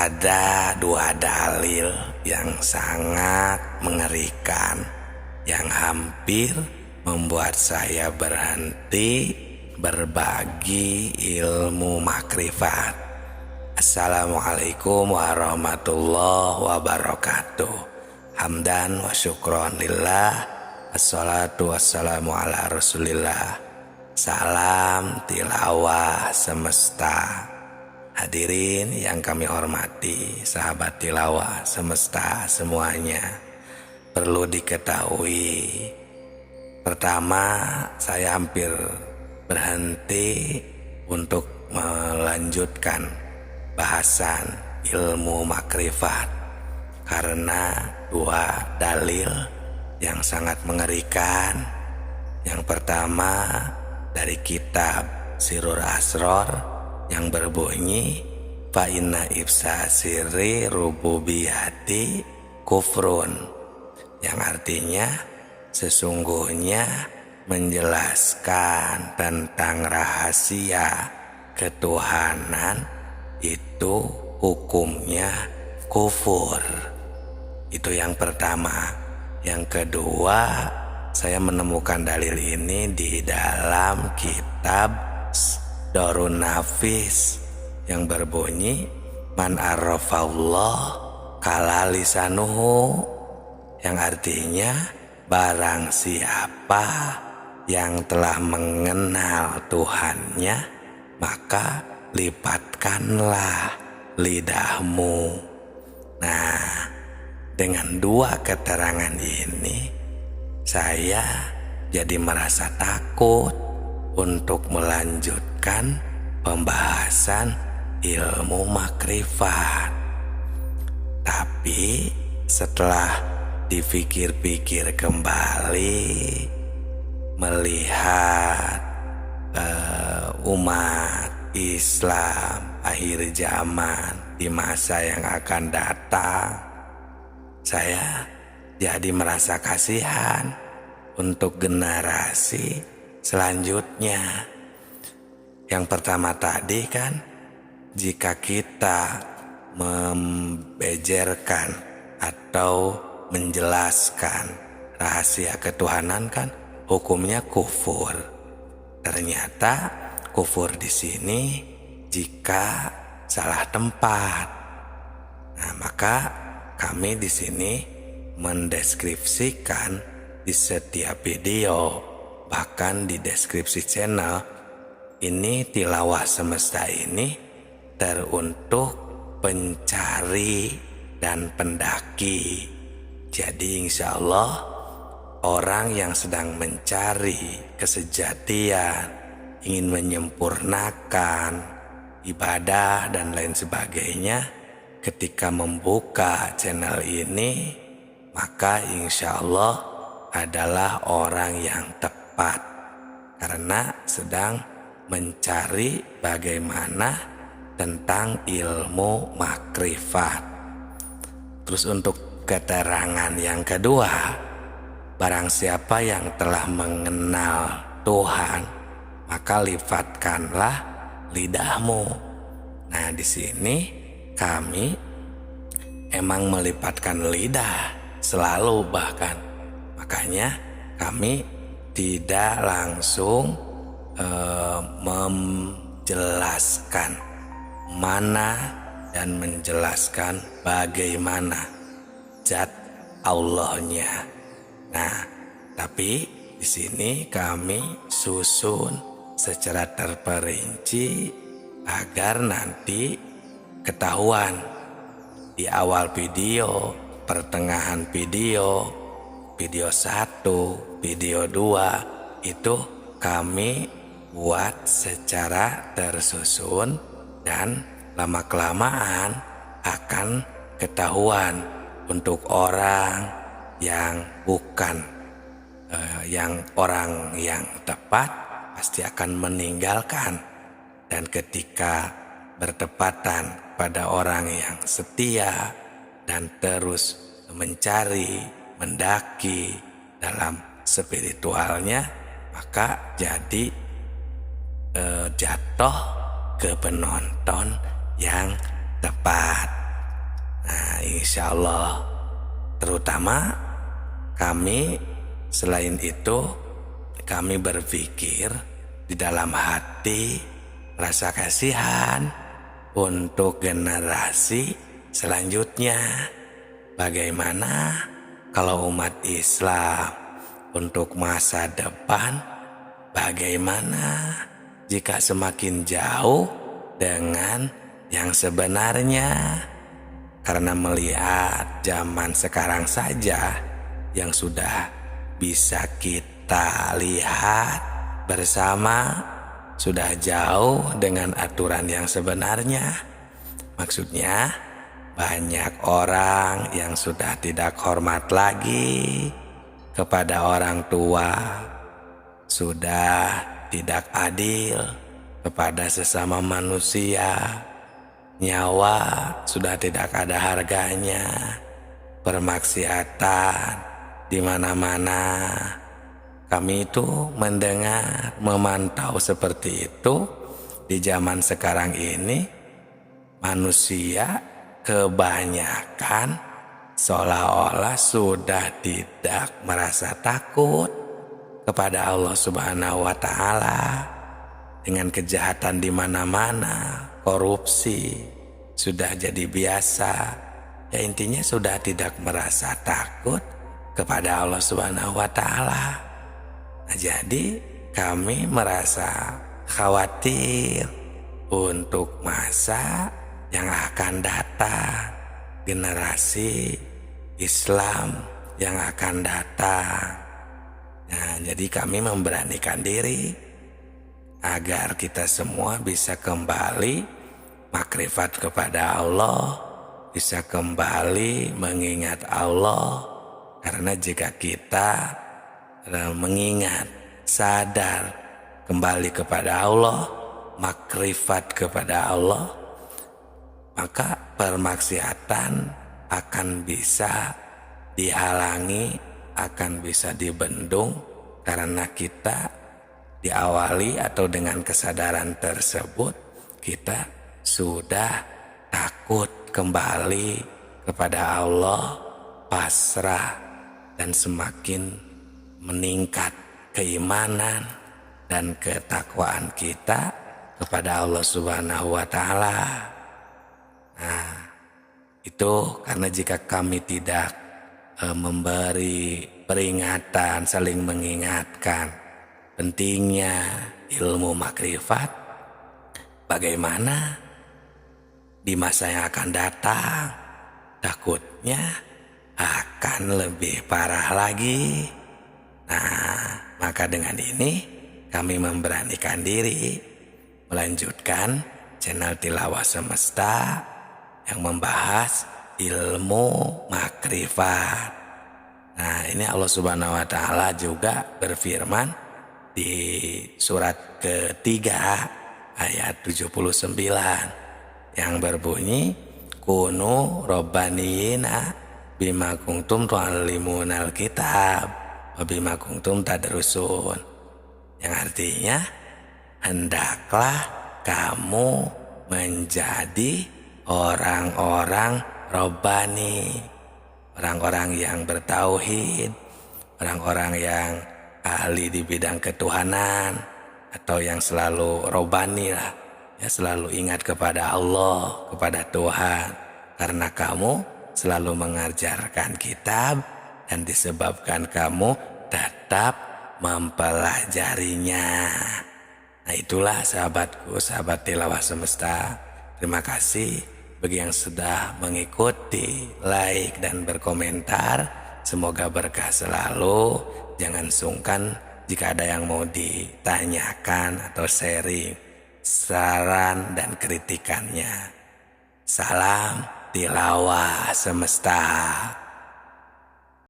ada dua dalil yang sangat mengerikan yang hampir membuat saya berhenti berbagi ilmu makrifat. Assalamualaikum warahmatullahi wabarakatuh. Hamdan wa syukron lillah, assalatu wassalamu ala rasulillah. Salam tilawah semesta. Hadirin yang kami hormati, sahabat tilawah semesta semuanya. Perlu diketahui, pertama saya hampir berhenti untuk melanjutkan bahasan ilmu makrifat karena dua dalil yang sangat mengerikan. Yang pertama dari kitab Sirrul Asrar yang berbunyi fa inna ifsa sirri rububiyati kufrun, yang artinya sesungguhnya menjelaskan tentang rahasia ketuhanan itu hukumnya kufur. Itu yang pertama. Yang kedua, saya menemukan dalil ini di dalam kitab Darun Nafis yang berbunyi man arrafallah kala lisanuhu, yang artinya barang siapa yang telah mengenal Tuhannya maka lipatkanlah lidahmu. Nah, dengan dua keterangan ini saya jadi merasa takut untuk melanjutkan pembahasan ilmu makrifat. Tapi setelah dipikir-pikir kembali, melihat umat Islam akhir zaman di masa yang akan datang, saya jadi merasa kasihan untuk generasi selanjutnya. Yang pertama tadi kan, jika kita membejerkan atau menjelaskan rahasia ketuhanan kan hukumnya kufur. Ternyata kufur di sini jika salah tempat. Nah, maka kami di sini mendeskripsikan di setiap video, bahkan di deskripsi channel ini, tilawah semesta ini teruntuk pencari dan pendaki. Jadi insya Allah orang yang sedang mencari kesejatian, ingin menyempurnakan ibadah dan lain sebagainya, ketika membuka channel ini maka insya Allah adalah orang yang tepat, karena sedang mencari bagaimana tentang ilmu makrifat. Terus untuk keterangan yang kedua, barang siapa yang telah mengenal Tuhan maka lifatkanlah lidahmu. Nah, di sini kami emang melipatkan lidah selalu, bahkan makanya kami tidak langsung menjelaskan mana dan menjelaskan bagaimana zat Allahnya. Nah, tapi di sini kami susun secara terperinci agar nanti ketahuan di awal video, pertengahan video, video 1, video 2 itu kami buat secara tersusun, dan lama-kelamaan akan ketahuan untuk orang yang bukan orang yang tepat pasti akan meninggalkan, dan ketika bertepatan pada orang yang setia dan terus mencari, mendaki dalam spiritualnya, maka jadi jatuh ke penonton yang tepat. insya Allah, terutama kami selain itu, kami berpikir di dalam hati rasa kasihan untuk generasi selanjutnya. Bagaimana kalau umat Islam untuk masa depan, bagaimana jika semakin jauh dengan yang sebenarnya? Karena melihat zaman sekarang saja yang sudah bisa kita lihat bersama sudah jauh dengan aturan yang sebenarnya. Maksudnya banyak orang yang sudah tidak hormat lagi kepada orang tua, sudah tidak adil kepada sesama manusia, nyawa sudah tidak ada harganya, permaksiatan di mana-mana. Kami itu mendengar, memantau seperti itu. Di zaman sekarang ini manusia kebanyakan seolah-olah sudah tidak merasa takut kepada Allah Subhanahu wa Ta'ala. Dengan kejahatan di mana-mana, korupsi sudah jadi biasa. Ya intinya sudah tidak merasa takut kepada Allah Subhanahu wa Ta'ala. Nah, jadi kami merasa khawatir untuk masa yang akan datang, generasi Islam yang akan datang. Nah, jadi kami memberanikan diri agar kita semua bisa kembali makrifat kepada Allah, bisa kembali mengingat Allah. Karena jika kita mengingat, sadar kembali kepada Allah, makrifat kepada Allah, maka permaksiatan akan bisa dihalangi, akan bisa dibendung. Karena kita diawali atau dengan kesadaran tersebut, kita sudah takut kembali kepada Allah, pasrah, dan semakin meningkat keimanan dan ketakwaan kita kepada Allah Subhanahu wa Ta'ala. Nah, itu karena jika kami tidak memberi peringatan, saling mengingatkan pentingnya ilmu makrifat, bagaimana di masa yang akan datang? Takutnya akan lebih parah lagi. Nah, maka dengan ini kami memberanikan diri melanjutkan channel Tilawah Semesta yang membahas ilmu makrifat. Nah, ini Allah Subhanahu wa Ta'ala juga berfirman di surat ketiga ayat 79 yang berbunyi, kunu robbaniyina bima kuntum tu'allimunal kitab wabima kuntum tadrusun. Yang artinya, hendaklah kamu menjadi orang-orang robbani, orang-orang yang bertauhid, orang-orang yang ahli di bidang ketuhanan, atau yang selalu robbani lah, ya selalu ingat kepada Allah, kepada Tuhan. Karena kamu selalu mengajarkan kitab dan disebabkan kamu tetap mempelajarinya. Nah, itulah sahabatku, sahabat Tilawah Semesta. Terima kasih bagi yang sudah mengikuti, like, dan berkomentar. Semoga berkah selalu. Jangan sungkan jika ada yang mau ditanyakan atau sharing, saran dan kritikannya. Salam Tilawah Semesta.